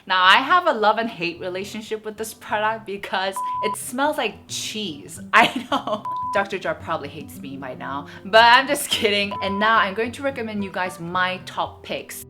Now, I have a love and hate relationship with this product because it smells like cheese. I know. Dr. Jar probably hates me by now, but I'm just kidding. And now I'm going to recommend you guys my top picks.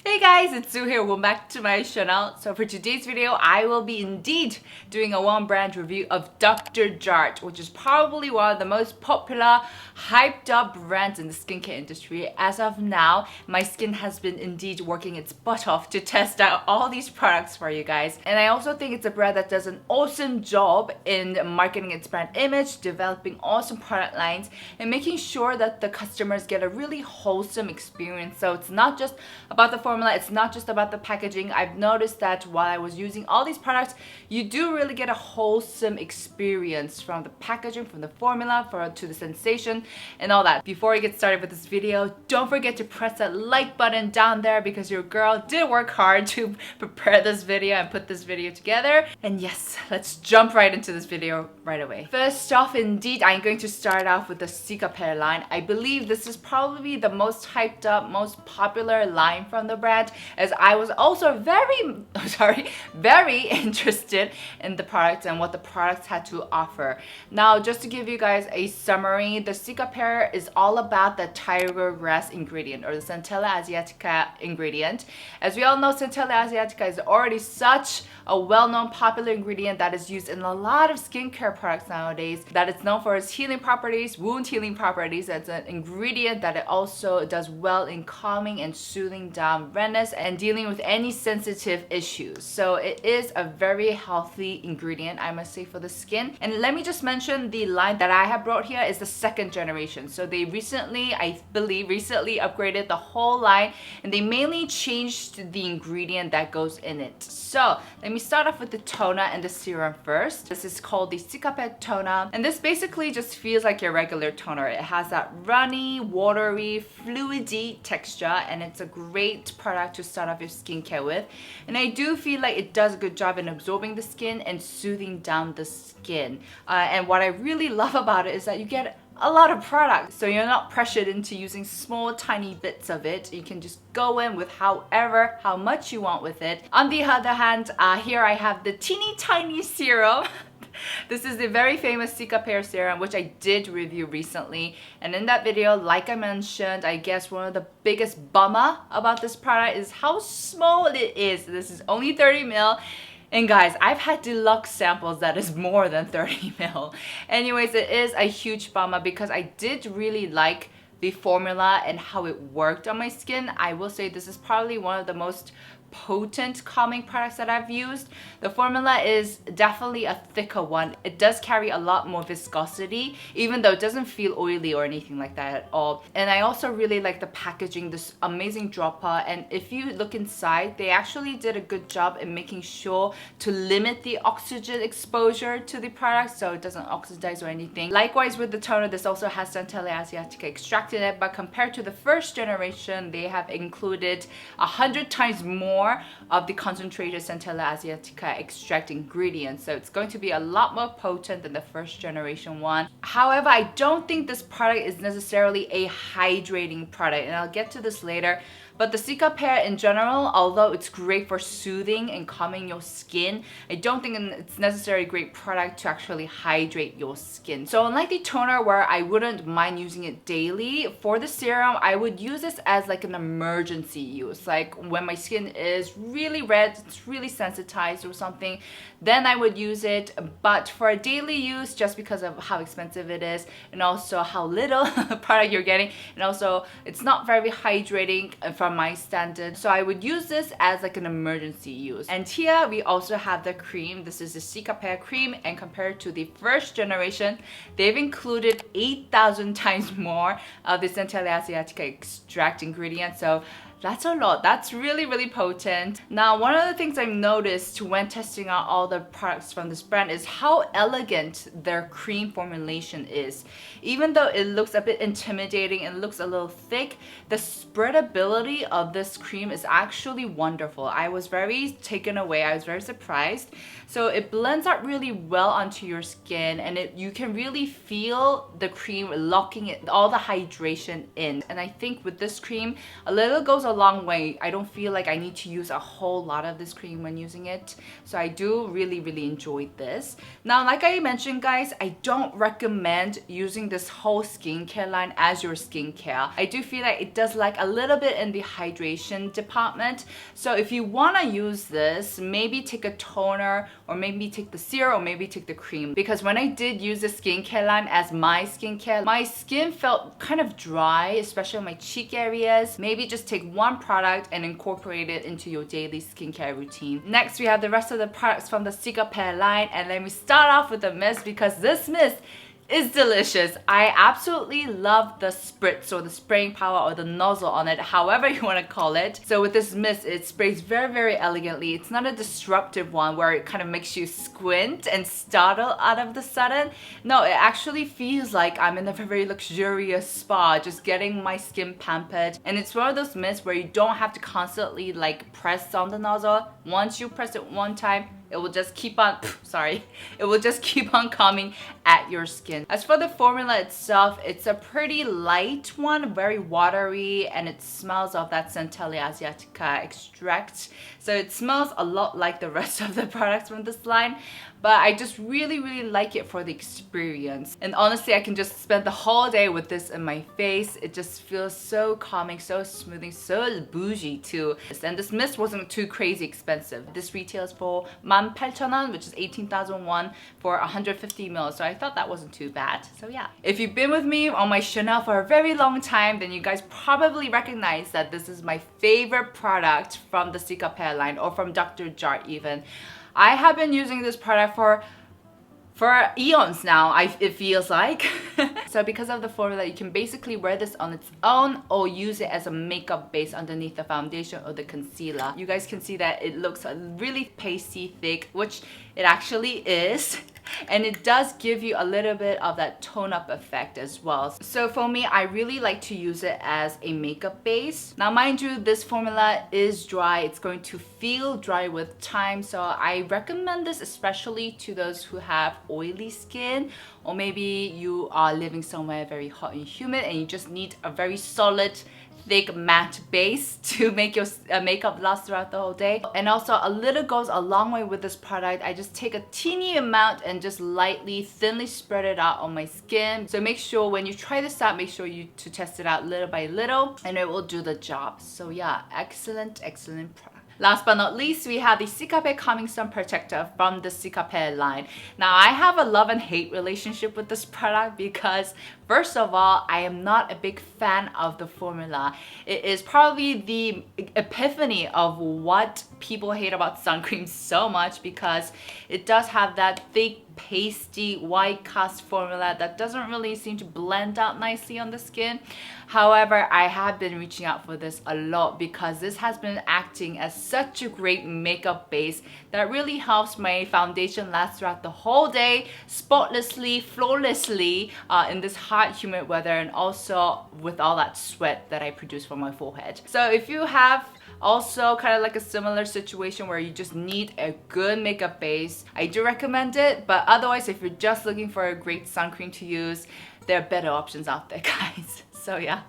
Hey guys, it's Sue here. Welcome back to my channel. So for today's video, I will be indeed doing a one brand review of Dr. Jart, which is probably one of the most popular, hyped up brands in the skincare industry. As of now, my skin has been indeed working its butt off to test out all these products for you guys. And I also think it's a brand that does an awesome job in marketing its brand image, developing awesome product lines, and making sure that the customers get a really wholesome experience. So it's not just about the formula, it's not just about the packaging. I've noticed that while I was using all these products, you do really get a wholesome experience from the packaging, from the formula, to the sensation and all that. Before I get started with this video, don't forget to press that like button down there because your girl did work hard to prepare this video and put this video together. And yes, let's jump right into this video right away. First off, indeed, I'm going to start off with the Ccup Air line. I believe this is probably the most hyped up, most popular line from the brand, as I was also very interested in the products and what the products had to offer. Now, just to give you guys a summary, the Cicapair Air is all about the tiger grass ingredient, or the Centella asiatica ingredient. As we all know, Centella asiatica is already such a well-known popular ingredient that is used in a lot of skincare products nowadays, that it's known for its healing properties, wound healing properties. It's an ingredient that it also does well in calming and soothing down redness and dealing with any sensitive issues. So it is a very healthy ingredient, I must say, for the skin. And let me just mention, the line that I have brought here is the second generation. So they recently, I believe, upgraded the whole line, and they mainly changed the ingredient that goes in it. So let me start off with the toner and the serum first. This is called the Cicapair toner, and this basically just feels like your regular toner. It has that runny, watery, fluidy texture, and it's a great product to start off your skincare with. And I do feel like it does a good job in absorbing the skin and soothing down the skin. And what I really love about it is that you get a lot of product, so you're not pressured into using small tiny bits of it. You can just go in with how much you want with it. On the other hand, here I have the teeny tiny serum. This is the very famous Cicapair serum, which I did review recently. And in that video, like I mentioned, I guess one of the biggest bummer about this product is how small it is. This is only 30 ml. And guys, I've had deluxe samples that is more than 30 ml. Anyways, it is a huge bummer because I did really like the formula and how it worked on my skin. I will say this is probably one of the most potent calming products that I've used. The formula is definitely a thicker one. It does carry a lot more viscosity, even though it doesn't feel oily or anything like that at all. And I also really like the packaging, this amazing dropper. And if you look inside, they actually did a good job in making sure to limit the oxygen exposure to the product so it doesn't oxidize or anything. Likewise with the toner, this also has Centella asiatica extract in it, but compared to the first generation, they have included 100 times more of the concentrated Centella asiatica extract ingredients, so it's going to be a lot more potent than the first generation one. However, I don't think this product is necessarily a hydrating product, and I'll get to this later. But the Ccup Air in general, although it's great for soothing and calming your skin, I don't think it's necessarily a great product to actually hydrate your skin. So unlike the toner, where I wouldn't mind using it daily, for the serum, I would use this as like an emergency use. Like when my skin is really red, it's really sensitized or something, then I would use it. But for a daily use, just because of how expensive it is and also how little product you're getting, and also it's not very hydrating from my standard, so I would use this as like an emergency use. And here we also have the cream. This is the Ccup Air cream, and compared to the first generation, they've included 8,000 times more of the Centella asiatica extract ingredient. So that's a lot. That's really potent. Now, one of the things I've noticed when testing out all the products from this brand is how elegant their cream formulation is. Even though it looks a bit intimidating and looks a little thick, the spreadability of this cream is actually wonderful. I was very taken away. I was very surprised. So it blends out really well onto your skin, and you can really feel the cream locking it, all the hydration in. And I think with this cream, a little goes a long way. I don't feel like I need to use a whole lot of this cream when using it. So I do really enjoy this. Now, like I mentioned, guys, I don't recommend using this whole skincare line as your skincare. I do feel like it does like a little bit in the hydration department. So if you want to use this, maybe take a toner, or maybe take the serum, or maybe take the cream. Because when I did use the skincare line as my skincare, my skin felt kind of dry, especially on my cheek areas. Maybe just take one product and incorporate it into your daily skincare routine. Next, we have the rest of the products from the Ccup Air line, and let me start off with the mist because this mist is delicious. I absolutely love the spritz or the spraying power or the nozzle on it, however you want to call it. So with this mist, it sprays very elegantly. It's not a disruptive one where it kind of makes you squint and startle out of the sudden. No, it actually feels like I'm in a very luxurious spa, just getting my skin pampered. And it's one of those mists where you don't have to constantly like press on the nozzle. Once you press it one time, it will just keep on, it will just keep on coming at your skin. As for the formula itself, it's a pretty light one, very watery, and it smells of that Centella Asiatica extract. So it smells a lot like the rest of the products from this line, but I just really like it for the experience. And honestly, I can just spend the whole day with this in my face. It just feels so calming, so smoothing, so bougie too. And this mist wasn't too crazy expensive. This retails for 18,000원, which is 18,000 won for 150 ml. So I thought that wasn't too bad. So yeah. If you've been with me on my Chanel for a very long time, then you guys probably recognize that this is my favorite product from the Cicapair Air line, or from Dr. Jart even. I have been using this product for eons now, it feels like. So because of the formula, you can basically wear this on its own or use it as a makeup base underneath the foundation or the concealer. You guys can see that it looks really pasty thick, which it actually is. And it does give you a little bit of that tone-up effect as well. So for me, I really like to use it as a makeup base. Now, mind you, this formula is dry. It's going to feel dry with time. So I recommend this especially to those who have oily skin, or maybe you are living somewhere very hot and humid and you just need a very solid, thick matte base to make your makeup last throughout the whole day. And also, a little goes a long way with this product. I just take a teeny amount and just lightly, thinly spread it out on my skin. So make sure when you try this out, make sure you to test it out little by little, and it will do the job. So yeah, excellent product. Last but not least, we have the Cicapair Calming Sun Protector from the Cicapair line. Now, I have a love and hate relationship with this product because, first of all, I am not a big fan of the formula. It is probably the epiphany of what people hate about sun cream so much, because it does have that thick, pasty, white cast formula that doesn't really seem to blend out nicely on the skin. However, I have been reaching out for this a lot because this has been acting as such a great makeup base that really helps my foundation last throughout the whole day, spotlessly, flawlessly, in this hot, humid weather, and also with all that sweat that I produce from my forehead. So if you have also kind of like a similar situation where you just need a good makeup base, I do recommend it. But otherwise, if you're just looking for a great sun cream to use, there are better options out there, guys. So yeah,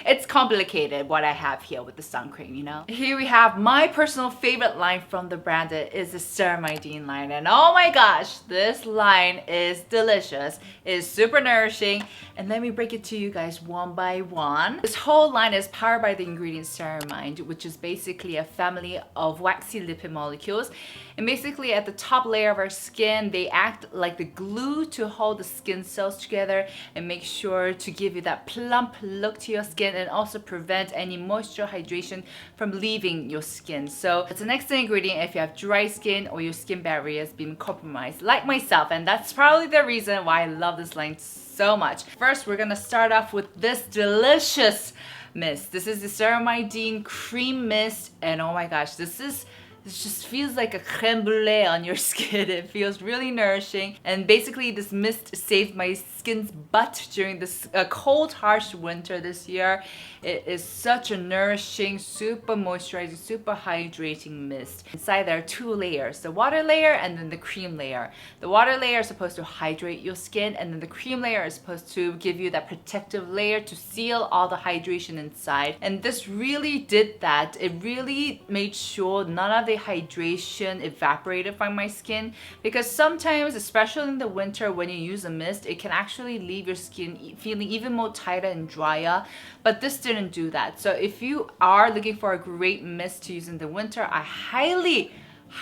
it's complicated what I have here with the sun cream, you know. Here we have my personal favorite line from the brand. It is the Ceramidin line, and oh my gosh, this line is delicious. It is super nourishing, and let me break it to you guys one by one. This whole line is powered by the ingredient Ceramide, which is basically a family of waxy lipid molecules. And basically at the top layer of our skin, they act like the glue to hold the skin cells together and make sure to give you that plump look to your skin, and also prevent any moisture hydration from leaving your skin. So it's an excellent ingredient if you have dry skin or your skin barrier has been compromised, like myself, and that's probably the reason why I love this line so much. First, we're gonna start off with this delicious mist. This is the Ceramidin cream mist, and oh my gosh, this is It just feels like a creme brulee on your skin. It feels really nourishing. And basically this mist saved my skin's butt during this cold, harsh winter this year. It is such a nourishing, super moisturizing, super hydrating mist. Inside there are 2 layers, the water layer and then the cream layer. The water layer is supposed to hydrate your skin, and then the cream layer is supposed to give you that protective layer to seal all the hydration inside. And this really did that. It really made sure none of the hydration evaporated from my skin, because sometimes, especially in the winter, when you use a mist, it can actually leave your skin feeling even more tighter and drier, but this didn't do that. So if you are looking for a great mist to use in the winter, I highly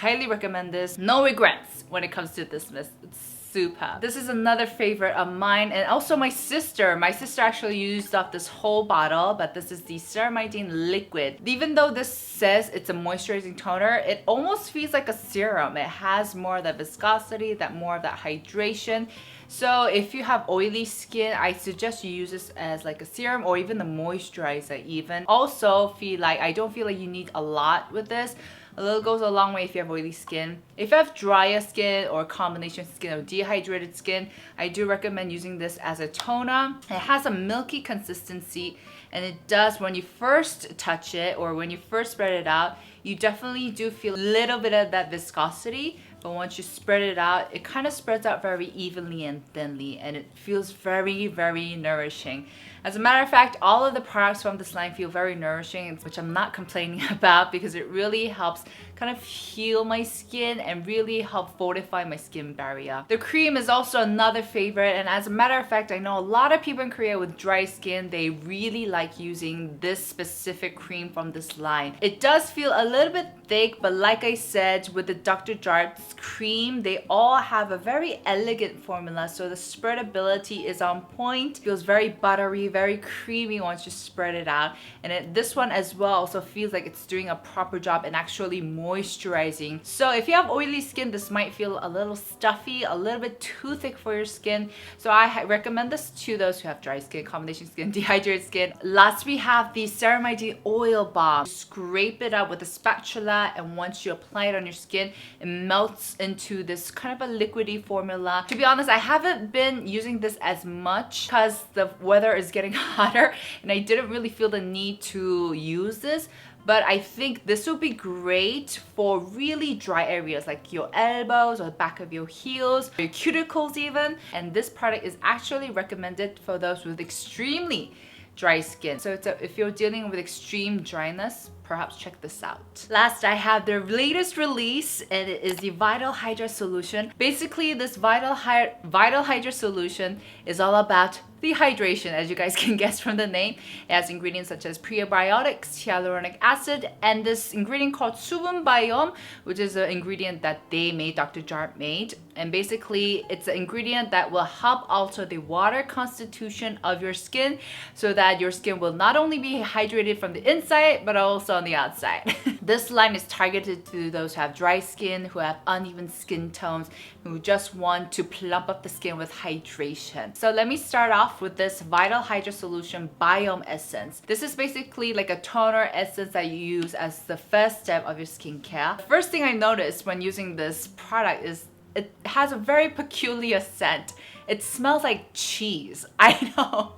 recommend this. No regrets when it comes to this mist. It's super. This is another favorite of mine, and also my sister. My sister actually used up this whole bottle, but this is the Ceramidin liquid. Even though this says it's a moisturizing toner, it almost feels like a serum. It has more of that viscosity, more of that hydration. So if you have oily skin, I suggest you use this as like a serum or even a moisturizer even. Also, I don't feel like you need a lot with this. A little goes a long way if you have oily skin. If you have drier skin or combination skin or dehydrated skin, I do recommend using this as a toner. It has a milky consistency, and it does, when you first touch it or when you first spread it out, you definitely do feel a little bit of that viscosity. But once you spread it out, it kind of spreads out very evenly and thinly, and it feels very, very nourishing. As a matter of fact, all of the products from this line feel very nourishing, which I'm not complaining about, because it really helps kind of heal my skin and really help fortify my skin barrier. The cream is also another favorite, and as a matter of fact, I know a lot of people in Korea with dry skin, they really like using this specific cream from this line. It does feel a little bit thick, but like I said, with the Dr. Jart's cream, they all have a very elegant formula, so the spreadability is on point. It feels very buttery, very creamy once you spread it out, and this one as well also feels like it's doing a proper job in actually moisturizing. So if you have oily skin, this might feel a little stuffy, a little bit too thick for your skin, so I recommend this to those who have dry skin, combination skin, dehydrated skin. Last, we have the Ceramidin oil balm. Scrape it up with a spatula, and once you apply it on your skin, it melts into this kind of a liquidy formula. To be honest, I haven't been using this as much because the weather is getting hotter, and I didn't really feel the need to use this. But I think this would be great for really dry areas like your elbows or the back of your heels, your cuticles even. And this product is actually recommended for those with extremely dry skin. So if you're dealing with extreme dryness, perhaps check this out. Last, I have their latest release, and it is the Vital Hydra solution. Basically, this Vital Hydra solution is all about the hydration, as you guys can guess from the name. It has ingredients such as prebiotics, hyaluronic acid, and this ingredient called 수분바이옴, which is an ingredient that they made, Dr. Jart made. And basically, it's an ingredient that will help alter the water constitution of your skin so that your skin will not only be hydrated from the inside, but also on the outside. This line is targeted to those who have dry skin, who have uneven skin tones, who just want to plump up the skin with hydration. So let me start off with this Vital Hydra Solution Biome Essence. This is basically like a toner essence that you use as the first step of your skincare. The first thing I noticed when using this product is it has a very peculiar scent. It smells like cheese. I know.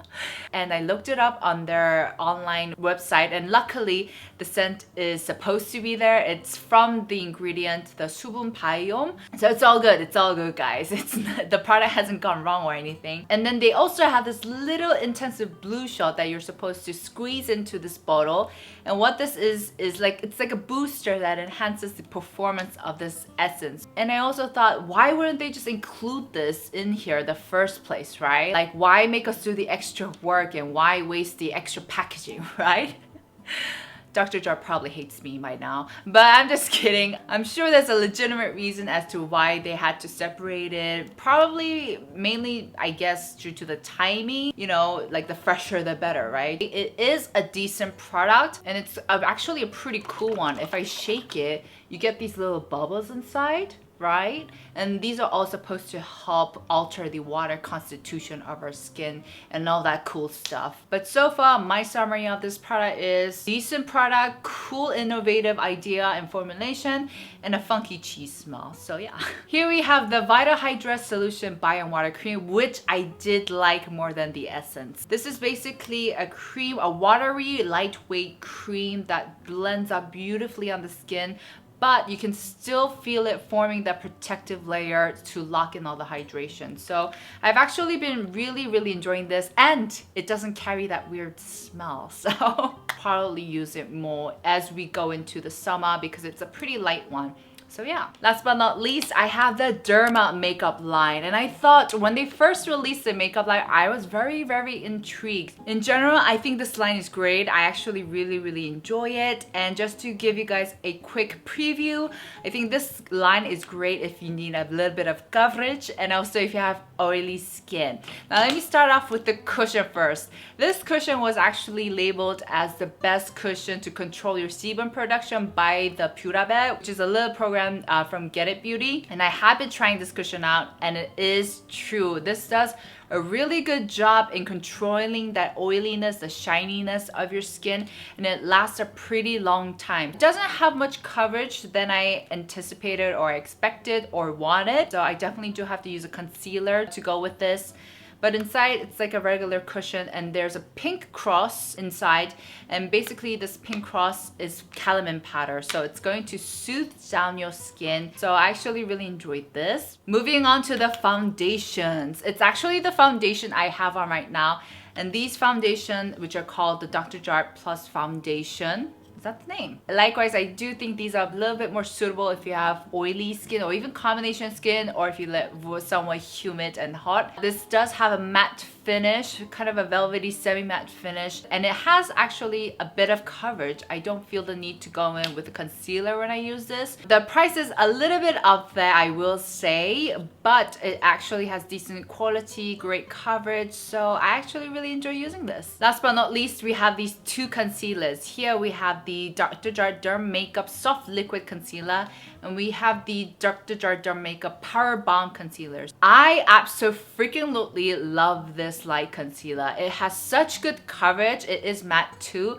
And I looked it up on their online website, and luckily the scent is supposed to be there. It's from the ingredient, the 수분바이옴. So it's all good. It's all good, guys. The product hasn't gone wrong or anything. And then they also have this little intensive blue shot that you're supposed to squeeze into this bottle. And what this is like, it's like a booster that enhances the performance of this essence. And I also thought, why wouldn't they just include this in here the first place, right? Like, why make us do the extra work and why waste the extra packaging, right? Dr. Jar probably hates me by now, but I'm just kidding. I'm sure there's a legitimate reason as to why they had to separate it. Probably mainly, I guess, due to the timing. You know, like the fresher the better, right? It is a decent product, and it's actually a pretty cool one. If I shake it, you get these little bubbles inside, right? And these are all supposed to help alter the water constitution of our skin and all that cool stuff. But so far, my summary of this product is decent product, cool innovative idea and formulation, and a funky cheese smell. So yeah. Here we have the Vita Hydra Solution Bio and Water Cream, which I did like more than the essence. This is basically a cream, a watery, lightweight cream that blends up beautifully on the skin, but you can still feel it forming that protective layer to lock in all the hydration. So I've actually been really enjoying this, and it doesn't carry that weird smell. So probably use it more as we go into the summer because it's a pretty light one. So yeah, last but not least, I have the Derma Makeup line. And I thought when they first released the makeup line, I was very intrigued. In general, I think this line is great. I actually really enjoy it. And just to give you guys a quick preview, I think this line is great if you need a little bit of coverage and also if you have oily skin. Now let me start off with the cushion first. This cushion was actually labeled as the best cushion to control your sebum production by the Purabet, which is a little program from Get It Beauty. And I have been trying this cushion out, and it is true. This does a really good job in controlling that oiliness, the shininess of your skin, and it lasts a pretty long time. It doesn't have much coverage than I anticipated or expected or wanted, so I definitely do have to use a concealer to go with this. But inside, it's like a regular cushion, and there's a pink cross inside, and basically this pink cross is calamine powder, so it's going to soothe down your skin. So I actually really enjoyed this. Moving on to the foundations. It's actually the foundation I have on right now, and these foundations, which are called the Dr. Jart Plus Foundation. That's the name. Likewise, I do think these are a little bit more suitable if you have oily skin or even combination skin, or if you live somewhat humid and hot. This does have a matte finish, kind of a velvety semi-matte finish, and it has actually a bit of coverage. I don't feel the need to go in with a concealer when I use this. The price is a little bit up there, I will say, but it actually has decent quality, great coverage, so I actually really enjoy using this. Last but not least, we have these two concealers. Here we have the Dr. Jart Derma Makeup Soft Liquid Concealer, and we have the Dr. Jart Derma Makeup Power Bomb Concealers. I absolutely love this light concealer. It has such good coverage. It is matte too,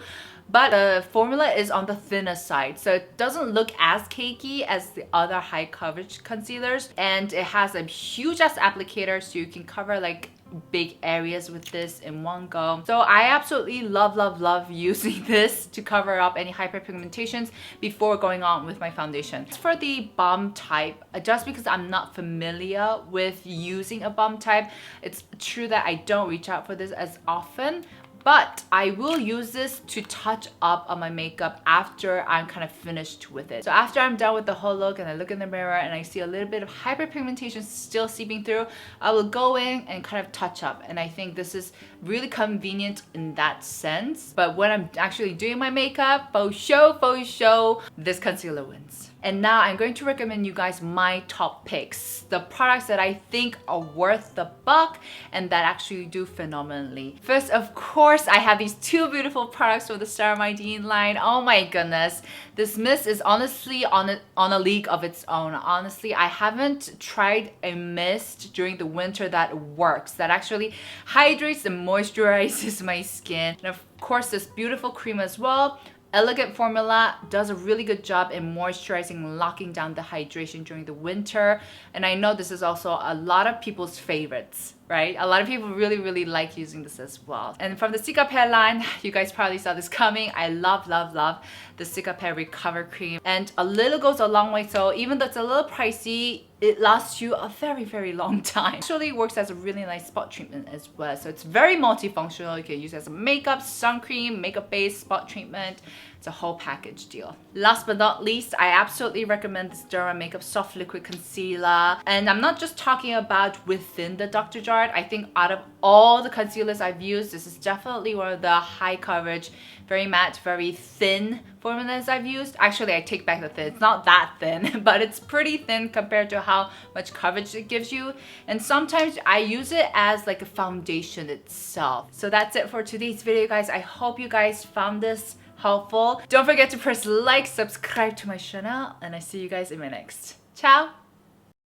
but the formula is on the thinner side, so it doesn't look as cakey as the other high coverage concealers, and it has a huge ass applicator, so you can cover like big areas with this in one go. So I absolutely love using this to cover up any hyperpigmentations before going on with my foundation. As for the balm type, just because I'm not familiar with using a balm type, it's true that I don't reach out for this as often, but I will use this to touch up on my makeup after I'm kind of finished with it. So after I'm done with the whole look and I look in the mirror and I see a little bit of hyperpigmentation still seeping through, I will go in and kind of touch up. And I think this is really convenient in that sense. But when I'm actually doing my makeup, faux show, this concealer wins. And now I'm going to recommend you guys my top picks, the products that I think are worth the buck and that actually do phenomenally. First, of course, I have these two beautiful products from the Ceramidin line. Oh my goodness, this mist is honestly on a league of its own. Honestly, I haven't tried a mist during the winter that works, that actually hydrates and moisturizes my skin. And of course, this beautiful cream as well. Elegant formula, does a really good job in moisturizing and locking down the hydration during the winter. And I know this is also a lot of people's favorites, right? A lot of people really like using this as well. And from the Ccup Air line, you guys probably saw this coming. I love the Ccup Air Recover cream. And a little goes a long way, so even though it's a little pricey, it lasts you a very long time. Actually works as a really nice spot treatment as well. So it's very multifunctional. You can use it as a makeup, sun cream, makeup base, spot treatment. It's a whole package deal. Last but not least, I absolutely recommend this Derma Makeup Soft Liquid Concealer. And I'm not just talking about within the Dr. Jart. I think out of all the concealers I've used, this is definitely one of the high coverage, very matte, very thin formulas I've used. Actually, I take back the thin. It's not that thin, but it's pretty thin compared to how much coverage it gives you. And sometimes I use it as like a foundation itself. So that's it for today's video, guys. I hope you guys found this helpful. Don't forget to press like, subscribe to my channel, and I see you guys in my next. Ciao!